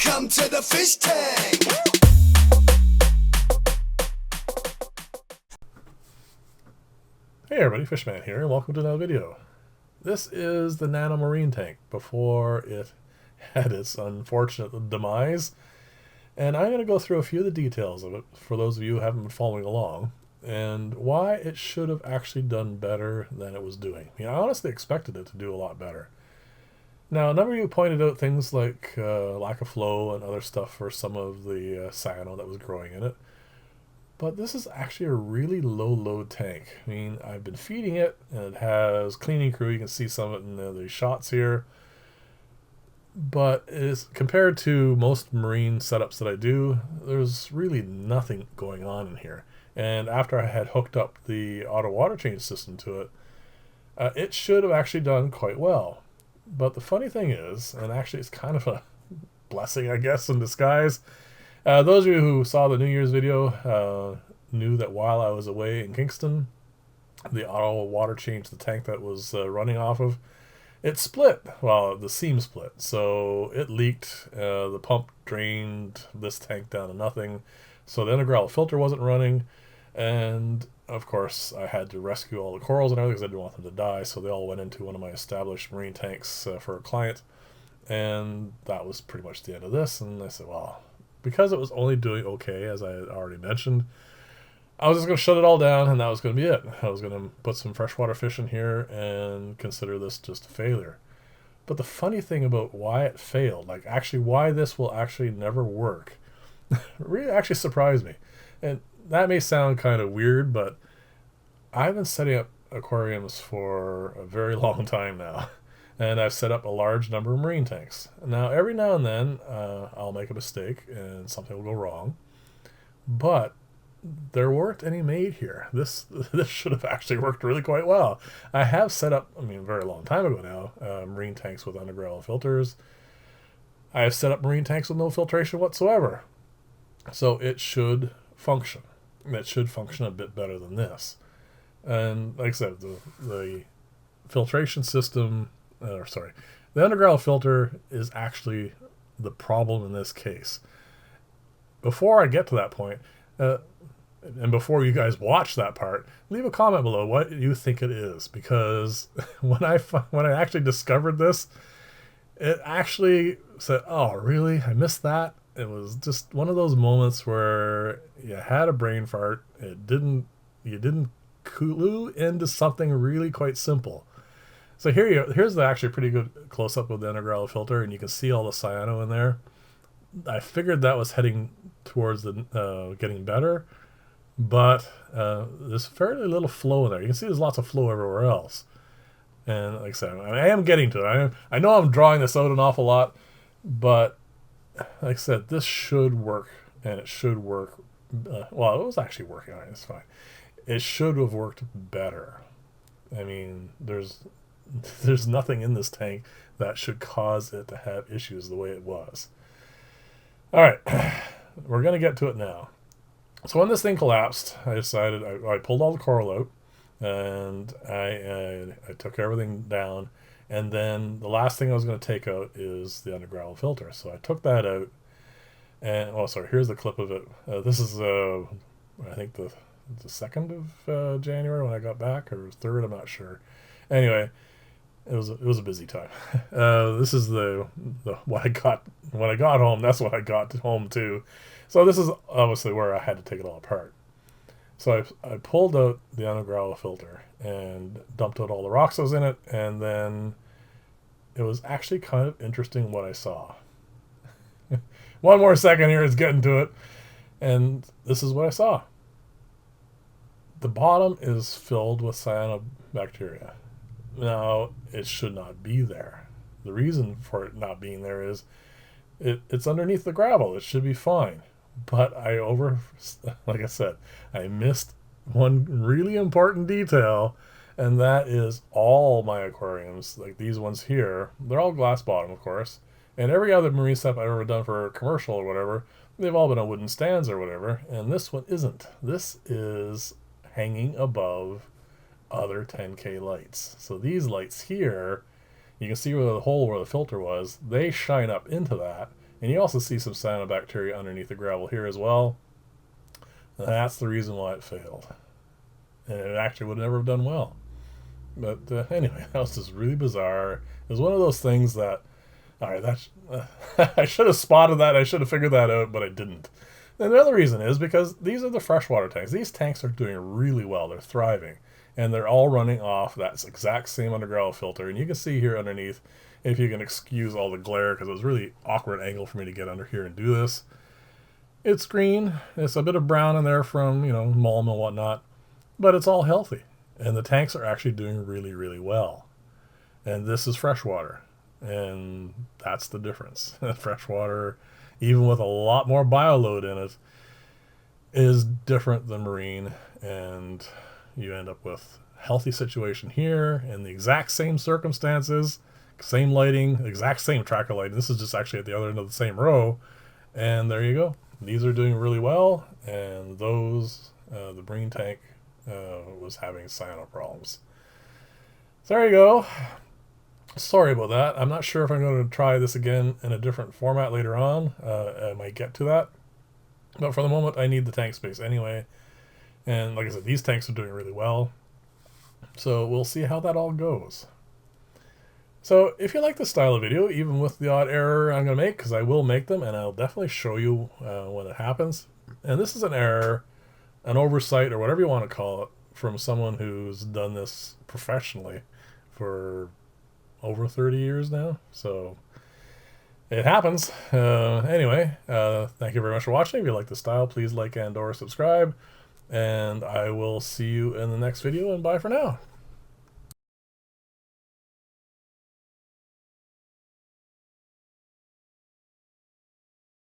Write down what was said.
Welcome to the fish tank. Hey everybody, Fishman here, and welcome to another video. This is the Nano marine tank before it had its unfortunate demise, and I'm going to go through a few of the details of it for those of you who haven't been following along, and why it should have actually done better than it was doing. I honestly expected it to do a lot better. Now, a number of you pointed out things like lack of flow and other stuff for some of the cyano that was growing in it. But this is actually a really low load tank. I've been feeding it, and it has cleaning crew. You can see some of it in the shots here. But it's, compared to most marine setups that I do, there's really nothing going on in here. And after I had hooked up the auto water change system to it, it should have actually done quite well. But the funny thing is, and actually it's kind of a blessing, I guess, in disguise. Those of you who saw the New Year's video knew that while I was away in Kingston, the auto water change, the tank that was running off of, it split. Well, the seam split. So it leaked. The pump drained this tank down to nothing. So the underground filter wasn't running. And, of course, I had to rescue all the corals and everything because I didn't want them to die. So they all went into one of my established marine tanks for a client. And that was pretty much the end of this. And I said, well, because it was only doing okay, as I had already mentioned, I was just going to shut it all down, and that was going to be it. I was going to put some freshwater fish in here and consider this just a failure. But the funny thing about why it failed, like actually why this will actually never work, really actually surprised me. And that may sound kind of weird, but I've been setting up aquariums for a very long time now. And I've set up a large number of marine tanks. Now, every now and then, I'll make a mistake and something will go wrong. But there weren't any made here. This should have actually worked really quite well. I have set up, a very long time ago now, marine tanks with underground filters. I have set up marine tanks with no filtration whatsoever. So it should function. It should function a bit better than this. And like I said, the filtration system... the underground filter is actually the problem in this case. Before I get to that point, and before you guys watch that part, leave a comment below what you think it is, because when I actually discovered this, it actually said, "Oh, really? I missed that." It was just one of those moments where you had a brain fart. You didn't clue into something really quite simple. So here's the actually pretty good close-up of the underground filter, and you can see all the cyano in there. I figured that was heading towards the getting better, but there's fairly little flow in there. You can see there's lots of flow everywhere else. And like I said, I am getting to it. I know I'm drawing this out an awful lot, but like I said, this should work, and it should work. Well, it was actually working. All right, it's fine. It should have worked better. There's nothing in this tank that should cause it to have issues the way it was. All right, we're going to get to it now. So when this thing collapsed, I decided I pulled all the coral out, and I took everything down, and then the last thing I was going to take out is the underground filter. So I took that out, and here's the clip of it. This is I think the 2nd of January when I got back, or 3rd, I'm not sure. Anyway, it was a busy time. This is the what I got when I got home. That's what I got home too. So this is obviously where I had to take it all apart. So I pulled out the underground filter and dumped out all the rocks that was in it, and then it was actually kind of interesting what I saw. One more second here, it's getting to it, and this is what I saw. The bottom is filled with cyanobacteria. Now, it should not be there. The reason for it not being there is it's underneath the gravel. It should be fine. But like I said, I missed one really important detail, and that is all my aquariums, like these ones here, they're all glass bottom, of course. And every other marine stuff I've ever done for commercial or whatever, they've all been on wooden stands or whatever. And this one isn't. This is hanging above other 10K lights. So these lights here, you can see where the hole where the filter was, they shine up into that, And you also see some cyanobacteria underneath the gravel here as well. And that's the reason why it failed. And it actually would never have done well. But anyway, that was just really bizarre. It was one of those things that, all right, that's I should have spotted that. I should have figured that out, but I didn't. And the other reason is because these are the freshwater tanks. These tanks are doing really well. They're thriving. And they're all running off that exact same underground filter. And you can see here underneath, if you can excuse all the glare, because it was really awkward angle for me to get under here and do this. It's green. It's a bit of brown in there from, mulm and whatnot. But it's all healthy. And the tanks are actually doing really, really well. And this is freshwater. And that's the difference. Freshwater, even with a lot more bioload in it, is different than marine. And you end up with a healthy situation here in the exact same circumstances, same lighting, exact same tracker lighting. This is just actually at the other end of the same row. And there you go. These are doing really well. And those, the marine tank was having cyano problems. So there you go. Sorry about that. I'm not sure if I'm going to try this again in a different format later on. I might get to that. But for the moment, I need the tank space anyway. And like I said, these tanks are doing really well. So we'll see how that all goes. So if you like this style of video, even with the odd error I'm going to make, because I will make them, and I'll definitely show you when it happens. And this is an error, an oversight, or whatever you want to call it, from someone who's done this professionally for over 30 years now. So it happens. Anyway, thank you very much for watching. If you like the style, please like and or subscribe. And I will see you in the next video, and bye for now.